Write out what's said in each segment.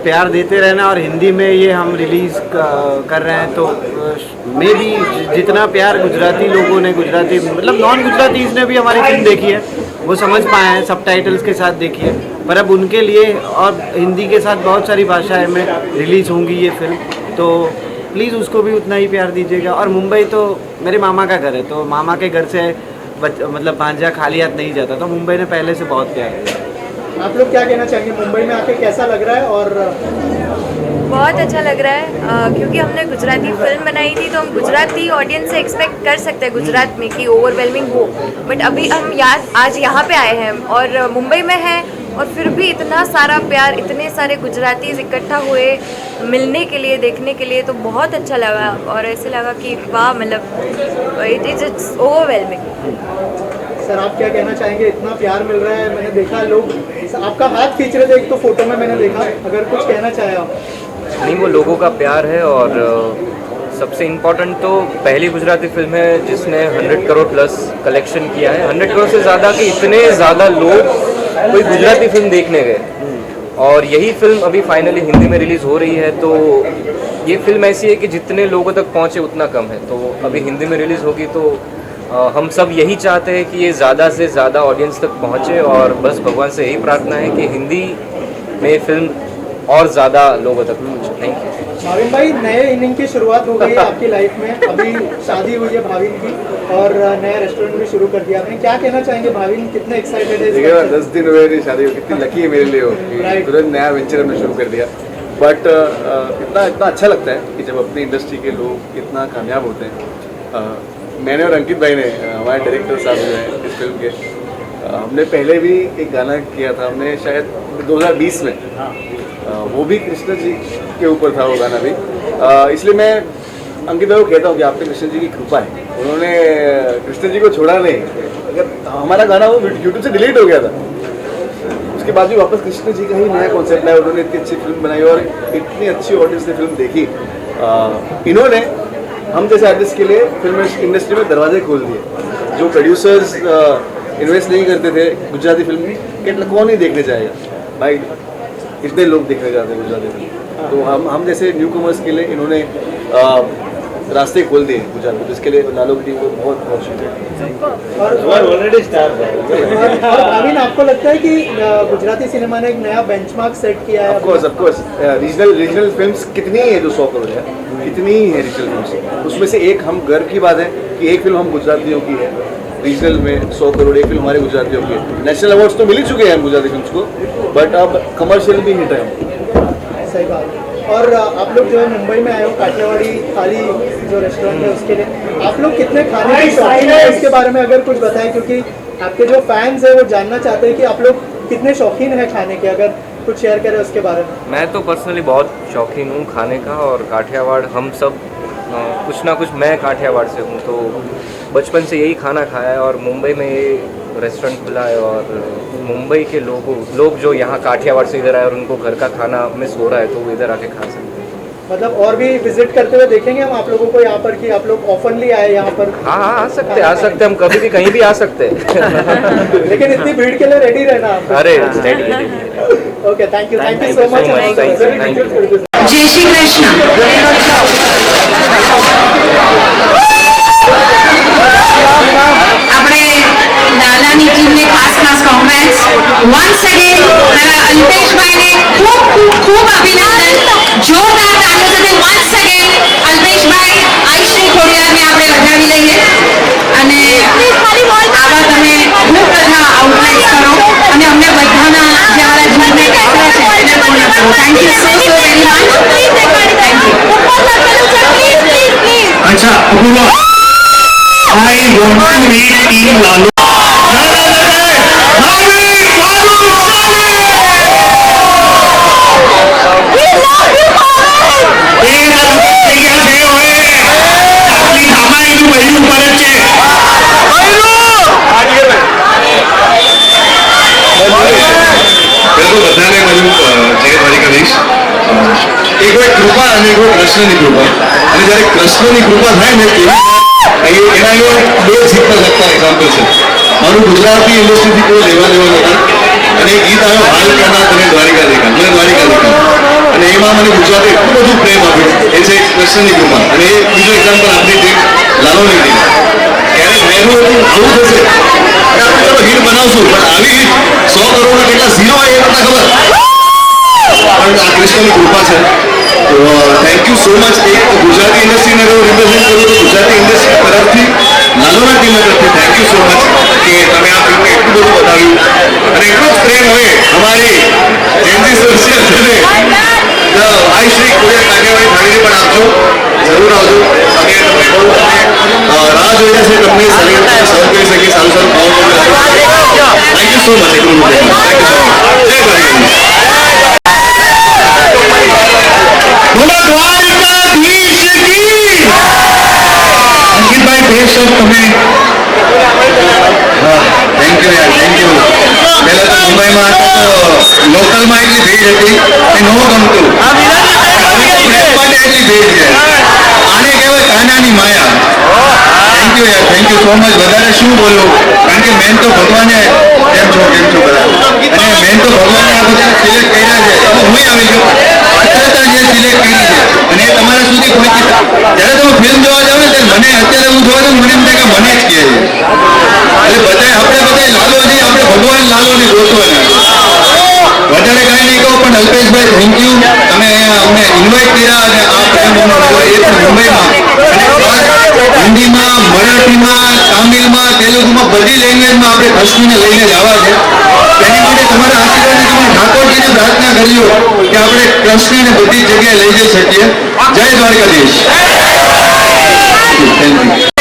प्यार देते रहना। और हिंदी में ये हम रिलीज़ कर रहे हैं तो मे भी जितना प्यार गुजराती लोगों ने, गुजराती मतलब नॉन गुजरातीज़ ने भी हमारी फिल्म देखी है, वो समझ पाए हैं, सबटाइटल्स के साथ देखी है। पर अब उनके लिए और हिंदी के साथ बहुत सारी भाषाएं में रिलीज़ होंगी ये फिल्म, तो प्लीज़ उसको भी उतना ही प्यार दीजिएगा। और मुंबई तो मेरे मामा का घर है, तो मामा के घर से मतलब भांजा खाली हाथ नहीं जाता, तो मुंबई ने पहले से बहुत प्यार दिया। आप लोग क्या कहना चाहेंगे, मुंबई में आके कैसा लग रहा है? और बहुत अच्छा लग रहा है क्योंकि हमने गुजराती फिल्म बनाई थी, तो हम गुजराती ऑडियंस से एक्सपेक्ट कर सकते हैं गुजरात में कि ओवरवेलमिंग हो। बट अभी हम आज यहाँ पे आए हैं और मुंबई में हैं, और फिर भी इतना सारा प्यार, इतने सारे गुजरातीज इकट्ठा हुए मिलने के लिए, देखने के लिए, तो बहुत अच्छा लगा। और ऐसे लगा कि वाह, मतलब इट्स ओवरवेलमिंग। सर आप क्या कहना चाहेंगे, इतना प्यार मिल रहा है, मैंने देखा लोग आपका हाथ खींच रहे थे एक तो फोटो में मैंने देखा, अगर कुछ कहना चाहे आप? नहीं, वो लोगों का प्यार है। और सबसे इम्पोर्टेंट तो पहली गुजराती फिल्म है जिसने 100 करोड़ प्लस कलेक्शन किया है। 100 करोड़ से ज़्यादा कि इतने ज़्यादा लोग कोई गुजराती फिल्म देखने गए, और यही फिल्म अभी फाइनली हिंदी में रिलीज़ हो रही है। तो ये फिल्म ऐसी है कि जितने लोगों तक पहुँचे उतना कम है, तो अभी हिंदी में रिलीज़ होगी तो हम सब यही चाहते हैं कि ये ज़्यादा से ज़्यादा ऑडियंस तक पहुँचे, और बस भगवान से यही प्रार्थना है कि हिंदी में फिल्म और ज़्यादा लोगों तक पहुँचे। Thank you. भाविन भाई, नए इनिंग की शुरुआत हो गई है आपकी लाइफ में, अभी शादी हुई है भाविन की और नया रेस्टोरेंट भी शुरू कर दिया आपने, क्या कहना चाहेंगे भाविन, कितने एक्साइटेड है? देखिए 10 दिन हुए मेरी शादी, कितनी लकी है मेरे लिए हो कि तुरंत नया वेंचर हमने शुरू कर दिया। बट इतना अच्छा लगता है कि जब अपनी इंडस्ट्री के लोग इतना कामयाब होते हैं। मैंने और अंकित भाई ने, हमारे डायरेक्टर साहब जो हैं इस फिल्म के, हमने पहले भी एक गाना किया था, हमने शायद 2020 में, वो भी कृष्ण जी के ऊपर था वो गाना भी। इसलिए मैं अंकित भाई को कहता हूँ कि आप पे कृष्ण जी की कृपा है, उन्होंने कृष्ण जी को छोड़ा नहीं। अगर हमारा गाना वो यूट्यूब से डिलीट हो गया था, उसके बाद भी वापस कृष्ण जी का ही नया कॉन्सेप्ट लाया, उन्होंने इतनी अच्छी फिल्म बनाई और इतनी अच्छी ऑडियंस ने फिल्म देखी। इन्होंने हम जैसे आर्टिस्ट के लिए फिल्म इंडस्ट्री में दरवाजे खोल दिए। जो प्रोड्यूसर्स इन्वेस्ट नहीं करते थे गुजराती फिल्म में, कि कौन ही देखने जाएगा भाई, इतने लोग देखने जाते हैं गुजराती फिल्म। तो हम जैसे न्यू कमर्स के लिए इन्होंने रास्ते खोल दिए गुजरात में, जिसके लिए लालू की टीम को बहुत बहुत शुक्रिया। और भाविन, आपको लगता है कि गुजराती सिनेमा ने एक नया बेंचमार्क सेट किया है? ऑफ कोर्स रीजनल फिल्म्स कितनी है जो 100 करोड़ है, कितनी ही है रीजनल फिल्म्स, उसमें से एक हम गर्व की बात है कि एक फिल्म हम गुजरातियों की है। रीजनल में 100 करोड़ एक फिल्म हमारे गुजरातियों की है। नेशनल अवार्ड्स तो मिल ही चुके हैं गुजराती फिल्म्स को, बट अब कमर्शियल भी हिट है। सही बात। और आप लोग जो है मुंबई में आए हो, काठियावाड़ी थाली जो रेस्टोरेंट है उसके लिए आप लोग कितने खाने की शौकीन है, इसके बारे में अगर कुछ बताएं, क्योंकि आपके जो फैंस हैं वो जानना चाहते हैं कि आप लोग कितने शौकीन हैं खाने के, अगर कुछ शेयर करें उसके बारे में। मैं तो पर्सनली बहुत शौकीन हूँ खाने का, और काठियावाड़ हम सब कुछ ना कुछ, मैं काठियावाड़ से हूँ तो बचपन से यही खाना खाया है, और मुंबई में ये रेस्टोरेंट खुला है, और मुंबई के लोग जो यहाँ काठियावाड़ से इधर आए और उनको घर का खाना मिस हो रहा है, तो वो इधर आके खा सकते हैं। मतलब और भी विजिट करते हुए देखेंगे हम आप लोगों को यहाँ पर, कि आप लोग ऑफनली आए यहाँ पर? हाँ, आ सकते हैं, हम कभी भी कहीं भी आ सकते हैं। लेकिन इतनी भीड़ के लिए रेडी रहना आप। अरे okay, thank you so much. जय श्री कृष्ण। આપણે નાનાની ટીમને ખાસ કોંગ્રેટ્સ વન્સ અગેન અલ્પેશભાઈને ખૂબ અભિનંદન, જોરદાર તાળીઓ સાથે વન્સ અગેન અલ્પેશભાઈ આયુષની ખોડિયારને આપણે વધાવી લઈએ, અને આવા તમે ખૂબ બધા આઉટલાઇન્સ કરો અને અમને બધાના જે અમારા જીવને કહેતા છે એને પૂર્ણ કરો. Thank you so very much. Thank you. अच्छा Apoorva, I want to meet Team Lalu. બધાને બધું જગતવાળી કરીશ. એક હોય કૃપા અને એક હોય કૃષ્ણની કૃપા, અને જ્યારે કૃષ્ણની કૃપા થાય ને એના બે જીતના શકતા એક્ઝામ્પલ છે. મારું ગુજરાતી ઇન્ડસ્ટ્રીથી કોઈ લેવા દેવા નથી, અને એ ગીત આવ્યો હાલ કરના તને દ્વારિકા દેખા, મને દ્વારિકા દેખા, અને એમાં મને ગુજરાતે એટલું બધું પ્રેમ આપ્યો. એ છે કૃષ્ણની કૃપા. અને એ બીજો એક્ઝામ્પલ આપણી જે લાલોની દીધી, ક્યારેક મહેરું હતું આવું થશે કે આપણે ચલો હિટ બનાવશું, પણ આવી હિટ 100 કરોડના કેટલા ઝીરો આવે એ નતા ખબર, પણ આ કૃષ્ણની કૃપા છે. તો થેન્ક યુ સો મચ. એક ગુજરાતી ઇન્ડસ્ટ્રીને રિપ્રેઝેન્ટ કરું તો ગુજરાતી ઇન્ડસ્ટ્રી તરફથી લાલોના ટીમ તરફથી થેન્ક યુ સો મચ કે તમે આ ફિલ્મને એટલું બધું બતાવ્યું, અને એટલો જ પ્રેમ હવે અમારી જેનજી સોશિયલ છે ને ભાઈ શ્રી ખોડિયાર કાઠિયાવાડી થાળીને પણ આપજો, જરૂર આવજો. અને તમને બહુ રાહ જોઈએ છે તમને સર્વ કરી શકીએ, સારું સારું ખાવાનું. Thank you so much. એટલું થેન્ક યુ સો મચ. જય દ્વારકાધીશ. બોલો દ્વારકાધીશ કી. અંકિતભાઈ બે શબ્દ તમે. થેન્ક યુ યાર, થેન્ક યુ. પહેલા તો મુંબઈમાં લોકલમાં એટલી ભીડ હતી એ ન ગમતું, માટે એટલી ભીડ છે. આને કહેવાય કાનાની માયા. થેન્ક યુ યાર, થેન્ક યુ સો મચ. વધારે શું બોલું, કારણ કે મેન તો ભગવાને કેમ છો બધા, અને મેન તો ભગવાને આ બધા સિલેક્ટ કર્યા છે. હું આવી ગયો પાત્રતા જે સિલેક્ટ કરી છે, અને એ તમારા સુધી પહોંચી. જ્યારે તમે ફિલ્મ જોવા જાવ ને ત્યારે મને અત્યારે હું જોવા જાઉં મને એમ થાય કે મને જ કહે છે. એટલે બધા આપણે લાલોજી, આપણે ભગવાન લાલોની ગોતવાના. વધારે કાંઈ નહીં કહું, પણ અલ્પેશભાઈ થેન્ક યુ. તમે અમને ઇન્વાઇટ કર્યા અને આ પ્રેમ એ પણ મુંબઈમાં, અને હિન્દીમાં, મરાઠીમાં, તામિલમાં, તેલુગુમાં, બધી લેંગ્વેજમાં આપણે કૃષ્ણને લઈને જ આવવા છે. તેની માટે તમારા આશીર્વાદથી તમે ઠાકોરજીને પ્રાર્થના કરજો કે આપણે કૃષ્ણને બધી જગ્યાએ લઈ જઈ શકીએ. જય દ્વારકાધીશ. Thank you.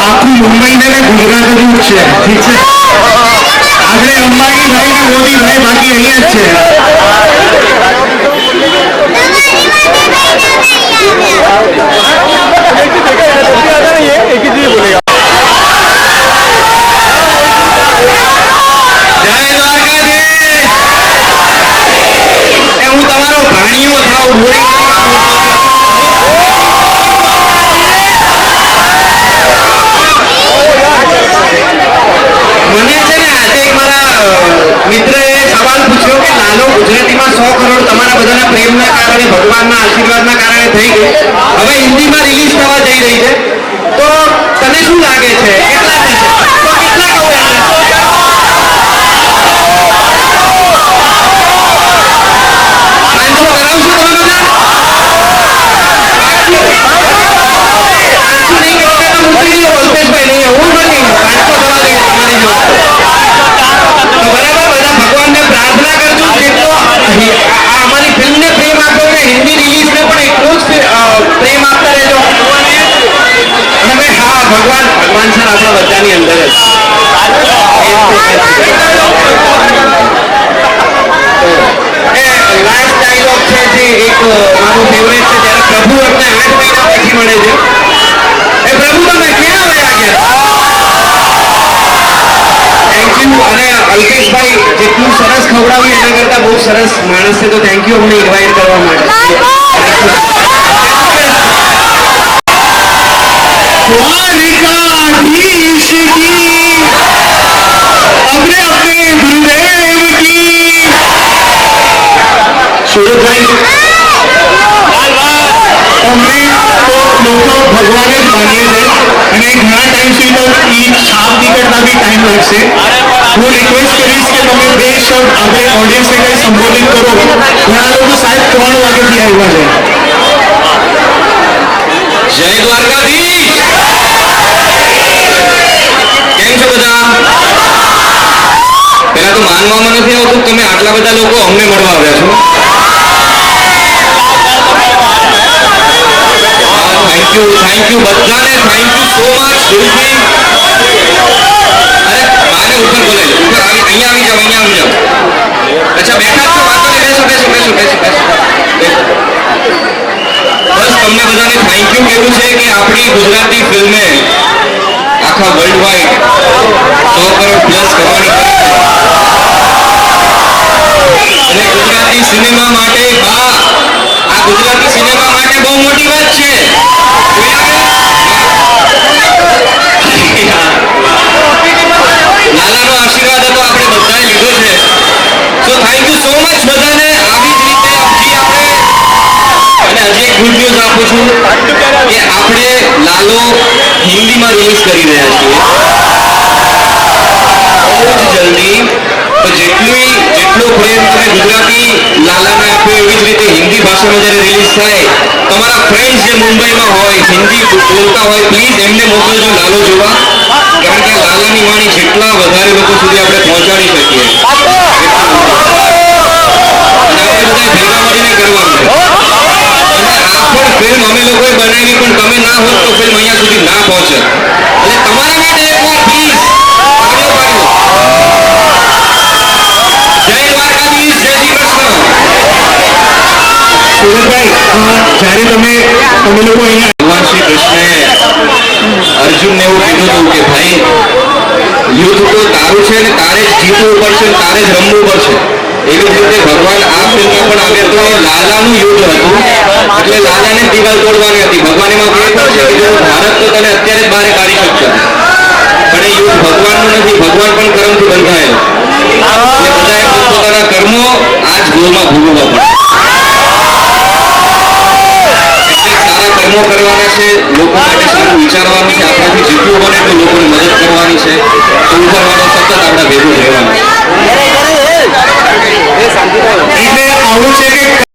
આખું મુંબઈને ગુજરાત જ છે. ઠીક છે, આગળ અંબાણીભાઈ ને મોદીભાઈ બાકી અહીંયા જ છે. હું તમારો ભાણીઓ થાવ મિત્રએ સવાલ પૂછ્યો કે લાલો ગુજરાતીમાં 100 કરોડ તમારા બધાના પ્રેમના કારણે, ભગવાનના આશીર્વાદના કારણે થઈ ગઈ, હવે હિન્દીમાં રિલીઝ થવા જઈ રહી છે, તો તને શું લાગે છે કેટલા થશે? તો કેટલા કહું અમારી ફિલ્મને પ્રેમ આપો ને હિન્દી રિલીઝને પણ એટલો જ પ્રેમ આપતા રહેજો. અને ભાઈ હા, ભગવાન છે આપણા બધાની અંદર જ. મારું ફેવરેટ છે ત્યારે પ્રભુ અમને 8 મહિના પછી મળે છે એ પ્રભુ તમે ક્યાં આવ્યા કે થેન્ક યુ અને અલ્કેશભાઈ જેટલું સરસ ખવડાવ્યું એના કરતાં બહુ સરસ માણસ છે તો થેન્ક યુ અમને ઇન્વાઇટ કરવા માટે દ્વારિકાધીશ કી अपने अपने गुरुदेव की सूरजभाई અમે તો લોકો ભગવાન જ માનીએ છીએ અને ઘણા ટાઈમથી તો એ છાપ નીકળતા બી ટાઈમ લાગશે હું રિક્વેસ્ટ કરીશ કે તમે બે શબ્દ આપણે ઓડિયન્સને કંઈ સંબોધિત કરો ઘણા લોકો સાહેબ 3 વાગ્યાથી આવ્યા છે જય દ્વારકાધીશ કેમ છો બધા પહેલા તો માનવામાં નથી આવતું તમે આટલા બધા લોકો અમને મળવા આવ્યા છો થેન્ક યુ બધાને થેન્ક યુ સો મચ દિલથી અરે મારે ઉપર બોલે ઉપર અહીંયા આવી જાઓ અચ્છા બેઠા છો વાતો નહીં બેસો બસ તમને બધાને થેન્ક યુ કહેવું છે કે આપણી ગુજરાતી ફિલ્મે આખા વર્લ્ડ વાઇડ 100 કરોડ પ્લસ કમાણી અને ગુજરાતી સિનેમા માટે આ ગુજરાતી સિનેમા માટે બહુ મોટી વાત છે લાલાનો આશીર્વાદ હતો આપણે બધાએ લીધો છે so thank you so much બધાને આવી જ રીતે હજી આપણે અને હજી એક ગુડ ન્યૂઝ આપું છું કે આપણે લાલો હિન્દીમાં રિલીઝ કરી રહ્યા છીએ બહુ જ જલ્દી તો જેટલો પ્રેમ તમે ગુજરાતી લાલાને આપ્યો એવી જ રીતે હિન્દી ભાષામાં જ્યારે રિલીઝ થાય તમારા ફ્રેન્ડ્સ જે મુંબઈમાં હોય હિન્દી બોલતા હોય પ્લીઝ એમને મોકલજો લાલો જોવા કારણ કે લાલાની વાણી જેટલા વધારે લોકો સુધી આપણે પહોંચાડી શકીએ અને આપણે બધા ભેગા મળીને કરવાનું અને આ પણ ફિલ્મ અમે લોકોએ બનાવી પણ તમે ના હોત તો ફિલ્મ અહીંયા સુધી ના પહોંચે એટલે તમારા માટે એકવાર પ્લીઝ જય દ્વારકાધીશ જય શ્રી કૃષ્ણ સુરજભાઈ જ્યારે તમે લોકો અહીંયા ભગવાન શ્રી કૃષ્ણએ અર્જુનને એવું કીધું હતું કે ભાઈ યુદ્ધ તો તારું છે ને તારે જ જીતવું પડશે ને તારે જ રમવું પડશે એવી જ રીતે ભગવાન આ ફિલ્મમાં પણ આવ્યા તો એ લાલાનું યુદ્ધ હતું એટલે લાલાને દિવાલ તોડવાની હતી ભગવાન એમાં કહે પણ છે કે જો ભારત તો તને અત્યારે જ બહાર કાઢી શકશે પણ એ યુદ્ધ ભગવાનનું નથી ભગવાન પણ કર્મથી બંધાયેલો એટલે બધાએ પોતપોતાના કર્મો આ જ ગોળમાં ભોગવવા પડે સારા કર્મો કરવાના છે લોકો માટે સારું વિચારવાનું છે આપણાથી જેટલું બને તો લોકોને મદદ કરવાની છે તો ઉપરવાળો સતત આપણા ભેગું રહેવાનું એટલે આવું છે કે